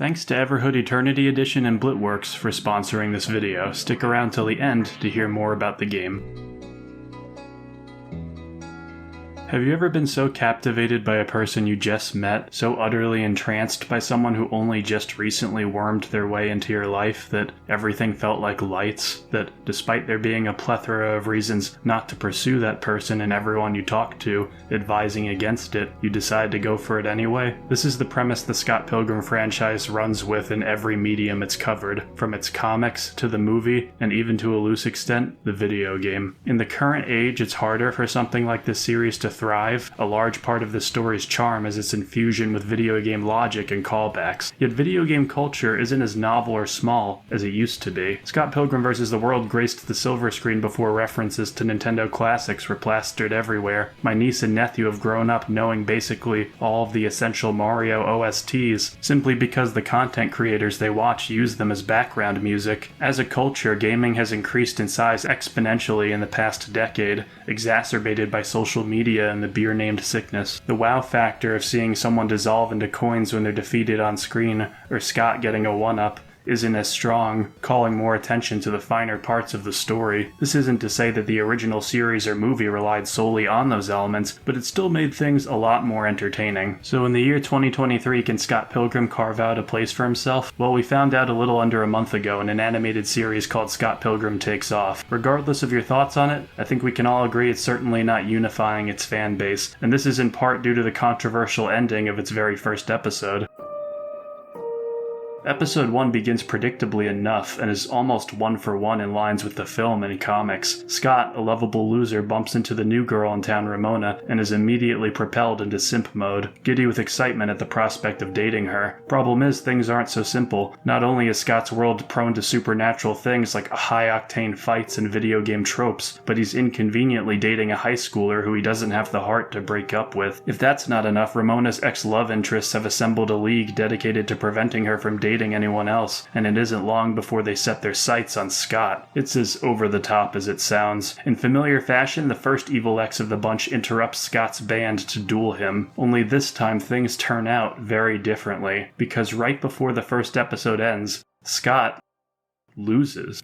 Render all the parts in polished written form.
Thanks to Everhood Eternity Edition and Blitworks for sponsoring this video. Stick around till the end to hear more about the game. Have you ever been so captivated by a person you just met, so utterly entranced by someone who only just recently wormed their way into your life that everything felt like lights, that despite there being a plethora of reasons not to pursue that person and everyone you talk to advising against it, you decide to go for it anyway? This is the premise the Scott Pilgrim franchise runs with in every medium it's covered, from its comics to the movie, and even to a loose extent, the video game. In the current age, it's harder for something like this series to thrive. A large part of the story's charm is its infusion with video game logic and callbacks. Yet video game culture isn't as novel or small as it used to be. Scott Pilgrim vs. the World graced the silver screen before references to Nintendo classics were plastered everywhere. My niece and nephew have grown up knowing basically all of the essential Mario OSTs, simply because the content creators they watch use them as background music. As a culture, gaming has increased in size exponentially in the past decade, exacerbated by social media and the beer-named sickness. The wow factor of seeing someone dissolve into coins when they're defeated on screen, or Scott getting a one-up, isn't as strong, calling more attention to the finer parts of the story. This isn't to say that the original series or movie relied solely on those elements, but it still made things a lot more entertaining. So in the year 2023, can Scott Pilgrim carve out a place for himself? Well, we found out a little under a month ago in an animated series called Scott Pilgrim Takes Off. Regardless of your thoughts on it, I think we can all agree it's certainly not unifying its fan base, and this is in part due to the controversial ending of its very first episode. Episode 1 begins predictably enough and is almost one-for-one in lines with the film and comics. Scott, a lovable loser, bumps into the new girl in town, Ramona, and is immediately propelled into simp mode, giddy with excitement at the prospect of dating her. Problem is, things aren't so simple. Not only is Scott's world prone to supernatural things like high-octane fights and video game tropes, but he's inconveniently dating a high schooler who he doesn't have the heart to break up with. If that's not enough, Ramona's ex-love interests have assembled a league dedicated to preventing her from dating anyone else, and it isn't long before they set their sights on Scott. It's as over-the-top as it sounds. In familiar fashion, the first evil ex of the bunch interrupts Scott's band to duel him. Only this time things turn out very differently, because right before the first episode ends, Scott loses.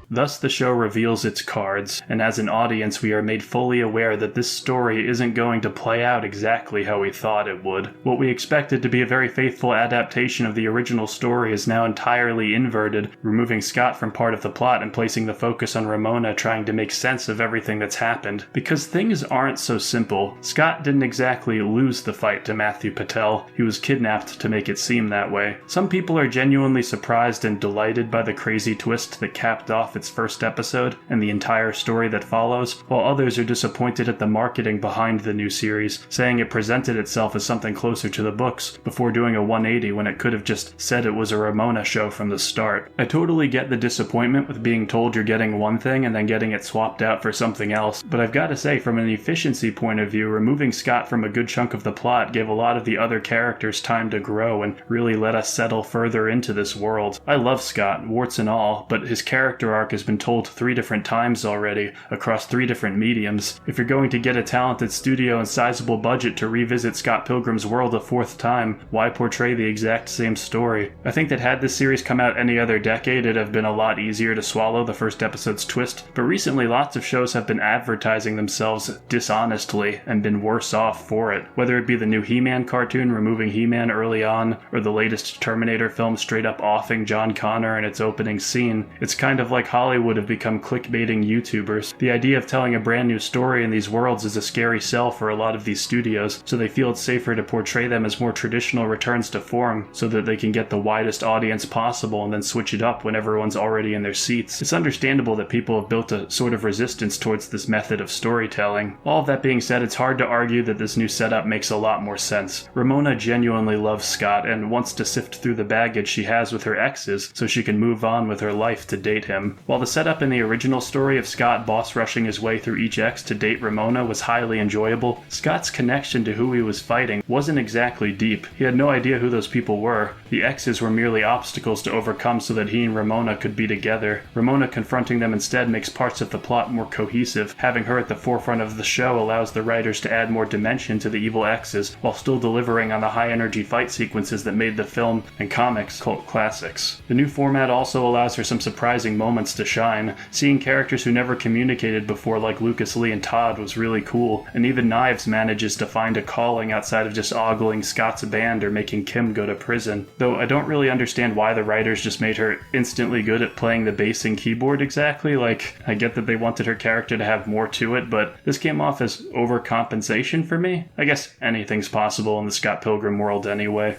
Thus the show reveals its cards, and as an audience we are made fully aware that this story isn't going to play out exactly how we thought it would. What we expected to be a very faithful adaptation of the original story is now entirely inverted, removing Scott from part of the plot and placing the focus on Ramona trying to make sense of everything that's happened. Because things aren't so simple. Scott didn't exactly lose the fight to Matthew Patel, he was kidnapped to make it seem that way. Some people are genuinely surprised and delighted by the crazy twist that capped off its first episode and the entire story that follows, while others are disappointed at the marketing behind the new series, saying it presented itself as something closer to the books before doing a 180 when it could have just said it was a Ramona show from the start. I totally get the disappointment with being told you're getting one thing and then getting it swapped out for something else, but I've got to say, from an efficiency point of view, removing Scott from a good chunk of the plot gave a lot of the other characters time to grow and really let us settle further into this world. I love Scott, warts and all, but his character arc has been told 3 different times already, across 3 different mediums. If you're going to get a talented studio and sizable budget to revisit Scott Pilgrim's world a 4th time, why portray the exact same story? I think that had this series come out any other decade, it'd have been a lot easier to swallow the first episode's twist, but recently lots of shows have been advertising themselves dishonestly and been worse off for it. Whether it be the new He-Man cartoon removing He-Man early on, or the latest Terminator film straight up offing John Connor in its opening scene, it's kind of like Hollywood have become clickbaiting YouTubers. The idea of telling a brand new story in these worlds is a scary sell for a lot of these studios, so they feel it's safer to portray them as more traditional returns to form so that they can get the widest audience possible and then switch it up when everyone's already in their seats. It's understandable that people have built a sort of resistance towards this method of storytelling. All of that being said, it's hard to argue that this new setup makes a lot more sense. Ramona genuinely loves Scott and wants to sift through the baggage she has with her exes so she can move on with her life to date him. While the setup in the original story of Scott boss rushing his way through each X to date Ramona was highly enjoyable, Scott's connection to who he was fighting wasn't exactly deep. He had no idea who those people were. The X's were merely obstacles to overcome so that he and Ramona could be together. Ramona confronting them instead makes parts of the plot more cohesive. Having her at the forefront of the show allows the writers to add more dimension to the evil X's while still delivering on the high-energy fight sequences that made the film and comics cult classics. The new format also allows for some surprising moments to shine. Seeing characters who never communicated before like Lucas, Lee, and Todd was really cool, and even Knives manages to find a calling outside of just ogling Scott's band or making Kim go to prison. Though I don't really understand why the writers just made her instantly good at playing the bass and keyboard exactly. Like, I get that they wanted her character to have more to it, but this came off as overcompensation for me. I guess anything's possible in the Scott Pilgrim world anyway.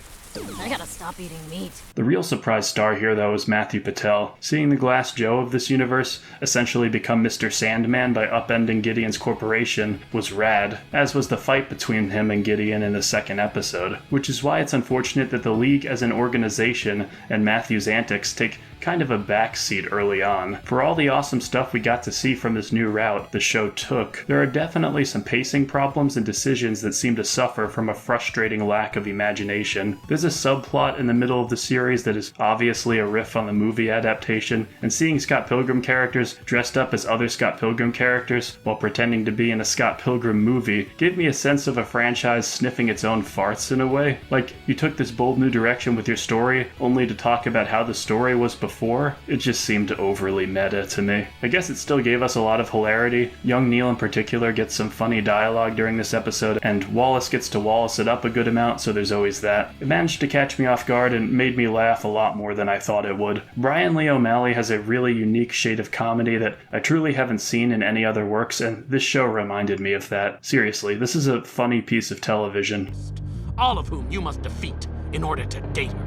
I gotta stop eating meat. The real surprise star here, though, is Matthew Patel. Seeing the Glass Joe of this universe essentially become Mr. Sandman by upending Gideon's corporation was rad, as was the fight between him and Gideon in the second episode, which is why it's unfortunate that the League as an organization and Matthew's antics take kind of a backseat early on. For all the awesome stuff we got to see from this new route the show took, there are definitely some pacing problems and decisions that seem to suffer from a frustrating lack of imagination. There's a subplot in the middle of the series that is obviously a riff on the movie adaptation, and seeing Scott Pilgrim characters dressed up as other Scott Pilgrim characters while pretending to be in a Scott Pilgrim movie gave me a sense of a franchise sniffing its own farts in a way. Like, you took this bold new direction with your story only to talk about how the story was before. It just seemed overly meta to me. I guess it still gave us a lot of hilarity. Young Neil in particular gets some funny dialogue during this episode, and Wallace gets to Wallace it up a good amount, so there's always that. It managed to catch me off guard and made me laugh a lot more than I thought it would. Brian Lee O'Malley has a really unique shade of comedy that I truly haven't seen in any other works, and this show reminded me of that. Seriously, this is a funny piece of television. All of whom you must defeat in order to date her.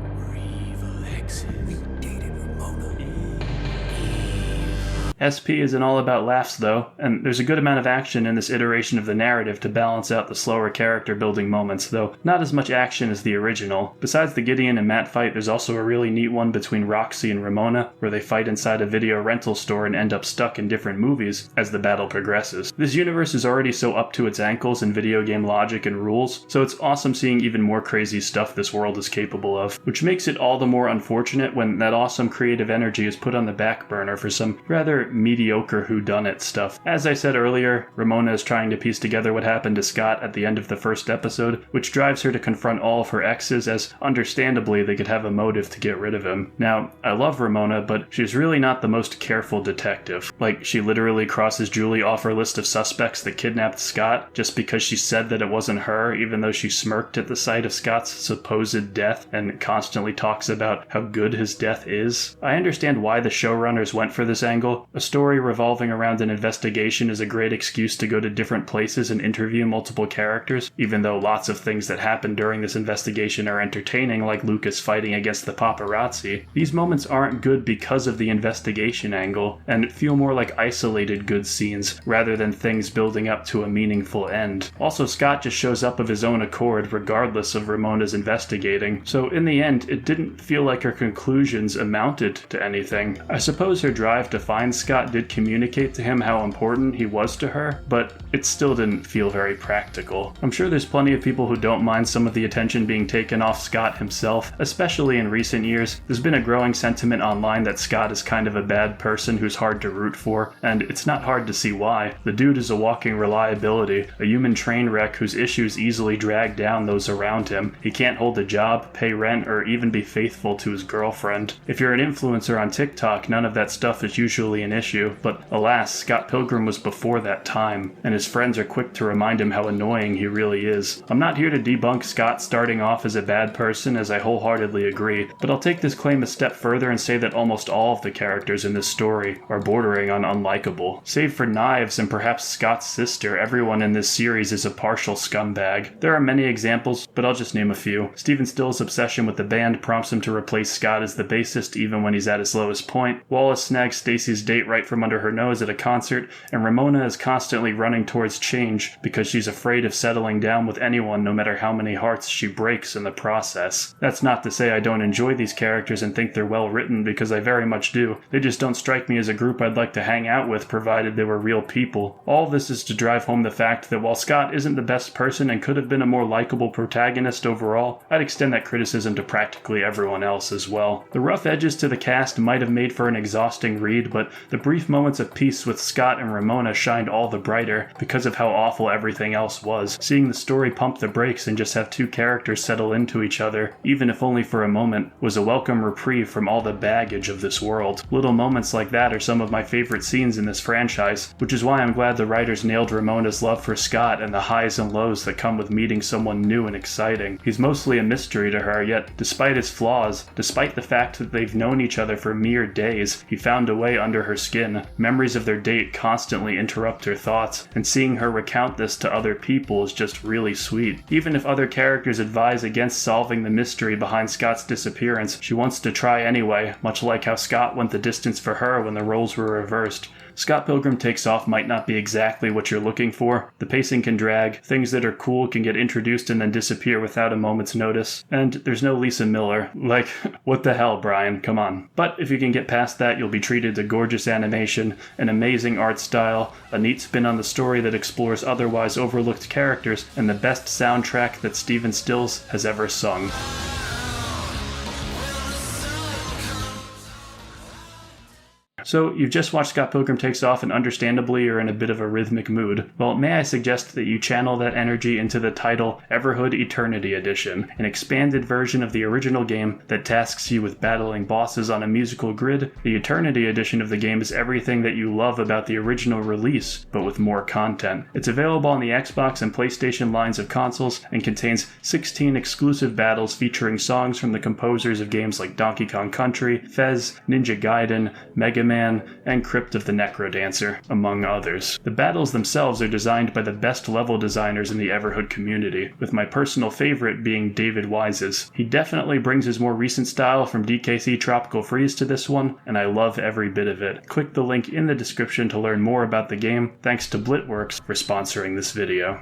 SP isn't all about laughs though, and there's a good amount of action in this iteration of the narrative to balance out the slower character building moments, though not as much action as the original. Besides the Gideon and Matt fight, there's also a really neat one between Roxy and Ramona, where they fight inside a video rental store and end up stuck in different movies as the battle progresses. This universe is already so up to its ankles in video game logic and rules, so it's awesome seeing even more crazy stuff this world is capable of, which makes it all the more unfortunate when that awesome creative energy is put on the back burner for some rather mediocre whodunit stuff. As I said earlier, Ramona is trying to piece together what happened to Scott at the end of the first episode, which drives her to confront all of her exes, as understandably they could have a motive to get rid of him. Now, I love Ramona, but she's really not the most careful detective. Like, she literally crosses Julie off her list of suspects that kidnapped Scott just because she said that it wasn't her, even though she smirked at the sight of Scott's supposed death and constantly talks about how good his death is. I understand why the showrunners went for this angle. A story revolving around an investigation is a great excuse to go to different places and interview multiple characters, even though lots of things that happen during this investigation are entertaining, like Lucas fighting against the paparazzi. These moments aren't good because of the investigation angle, and feel more like isolated good scenes, rather than things building up to a meaningful end. Also, Scott just shows up of his own accord, regardless of Ramona's investigating, so in the end, it didn't feel like her conclusions amounted to anything. I suppose her drive to find Scott did communicate to him how important he was to her, but it still didn't feel very practical. I'm sure there's plenty of people who don't mind some of the attention being taken off Scott himself, especially in recent years. There's been a growing sentiment online that Scott is kind of a bad person who's hard to root for, and it's not hard to see why. The dude is a walking reliability, a human train wreck whose issues easily drag down those around him. He can't hold a job, pay rent, or even be faithful to his girlfriend. If you're an influencer on TikTok, none of that stuff is usually an issue, but alas, Scott Pilgrim was before that time, and his friends are quick to remind him how annoying he really is. I'm not here to debunk Scott starting off as a bad person, as I wholeheartedly agree, but I'll take this claim a step further and say that almost all of the characters in this story are bordering on unlikable. Save for Knives and perhaps Scott's sister, everyone in this series is a partial scumbag. There are many examples, but I'll just name a few. Stephen Still's obsession with the band prompts him to replace Scott as the bassist even when he's at his lowest point. Wallace snags Stacy's date fate right from under her nose at a concert, and Ramona is constantly running towards change because she's afraid of settling down with anyone no matter how many hearts she breaks in the process. That's not to say I don't enjoy these characters and think they're well written, because I very much do. They just don't strike me as a group I'd like to hang out with provided they were real people. All this is to drive home the fact that while Scott isn't the best person and could have been a more likable protagonist overall, I'd extend that criticism to practically everyone else as well. The rough edges to the cast might have made for an exhausting read, but the brief moments of peace with Scott and Ramona shined all the brighter because of how awful everything else was. Seeing the story pump the brakes and just have two characters settle into each other, even if only for a moment, was a welcome reprieve from all the baggage of this world. Little moments like that are some of my favorite scenes in this franchise, which is why I'm glad the writers nailed Ramona's love for Scott and the highs and lows that come with meeting someone new and exciting. He's mostly a mystery to her, yet despite his flaws, despite the fact that they've known each other for mere days, he found a way under her skin. Memories of their date constantly interrupt her thoughts, and seeing her recount this to other people is just really sweet. Even if other characters advise against solving the mystery behind Scott's disappearance, she wants to try anyway, much like how Scott went the distance for her when the roles were reversed. Scott Pilgrim Takes Off might not be exactly what you're looking for. The pacing can drag, things that are cool can get introduced and then disappear without a moment's notice, and there's no Lisa Miller. Like, what the hell, Brian? Come on. But if you can get past that, you'll be treated to gorgeous animation, an amazing art style, a neat spin on the story that explores otherwise overlooked characters, and the best soundtrack that Stephen Stills has ever sung. So, you've just watched Scott Pilgrim Takes Off and understandably you're in a bit of a rhythmic mood. Well, may I suggest that you channel that energy into the title Everhood Eternity Edition, an expanded version of the original game that tasks you with battling bosses on a musical grid. The Eternity Edition of the game is everything that you love about the original release, but with more content. It's available on the Xbox and PlayStation lines of consoles and contains 16 exclusive battles featuring songs from the composers of games like Donkey Kong Country, Fez, Ninja Gaiden, Mega Man, and Crypt of the Necrodancer, among others. The battles themselves are designed by the best level designers in the Everhood community, with my personal favorite being David Wise's. He definitely brings his more recent style from DKC Tropical Freeze to this one, and I love every bit of it. Click the link in the description to learn more about the game. Thanks to Blitworks for sponsoring this video.